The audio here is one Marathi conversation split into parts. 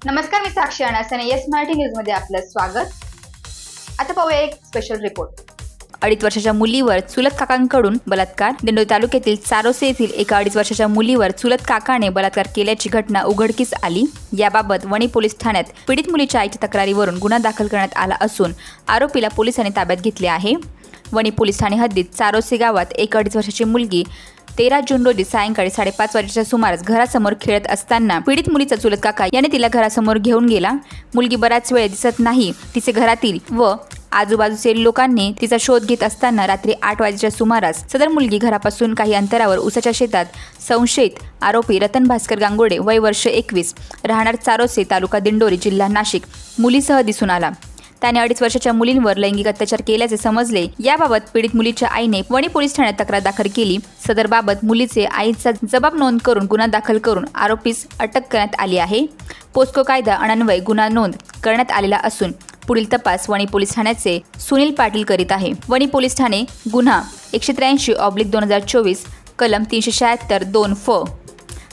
नमस्कार, मी साक्षी अनासने. येस मराठी न्यूज मध्ये आपलं स्वागत. आता पाहूया एक स्पेशल रिपोर्ट. 2.5 वर्षाच्या मुलीवर चुलत काकांकडून बलात्कार. दिंडोरी तालुक्यातील चारोसे येथील एका 2.5 वर्षाच्या मुलीवर चुलत काकाने बलात्कार केल्याची घटना उघडकीस आली. याबाबत वणी पोलीस ठाण्यात पीडित मुलीच्या आईच्या तक्रारीवरून गुन्हा दाखल करण्यात आला असून आरोपीला पोलिसांनी ताब्यात घेतले आहे. वणी पोलीस ठाणे हद्दीत चारोसे गावात एक 2.5 वर्षाची मुलगी 13 जून रोजी सायंकाळी 5:30 वाजेच्या सुमारास घरासमोर खेळत असताना पीडित मुलीचा चुलत काका याने तिला घरासमोर घेऊन गेला. मुलगी बराच वेळ दिसत नाही. तिचे घरातील व आजूबाजूचे लोकांनी तिचा शोध घेत असताना रात्री 8 वाजेच्या सुमारास सदर मुलगी घरापासून काही अंतरावर उसाच्या शेतात संशयित आरोपी रतन भास्कर गांगोडे वय वर्ष 21 राहणार चारोसे तालुका दिंडोरी जिल्हा नाशिक मुलीसह दिसून आला. त्याने 2.5 वर्षाच्या मुलींवर लैंगिक अत्याचार केल्याचे समजले. याबाबत पीडित मुलीच्या आईने वणी पोलीस ठाण्यात तक्रार दाखल केली. सदर बाबत मुलीचे आईचा जबाब नोंद करून गुन्हा दाखल करून आरोपीस अटक करण्यात आली आहे. पोस्को कायदा अन्वये गुन्हा नोंद करण्यात आलेला असून पुढील तपास वणी पोलीस ठाण्याचे सुनील पाटील करीत आहे. वणी पोलीस ठाणे गुन्हा 183/2024 कलम 376(2) फ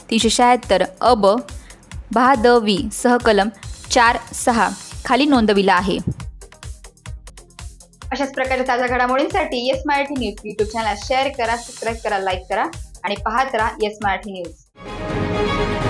376 अब 10 सह कलम 4(6) खाली नोंदविला आहे. अशाच प्रकारच्या ताज्या घडामोडींसाठी Yes Marathi news YouTube channel share करा, सबस्क्राईब करा, लाईक करा आणि पाहत राहा येस मराठी न्यूज.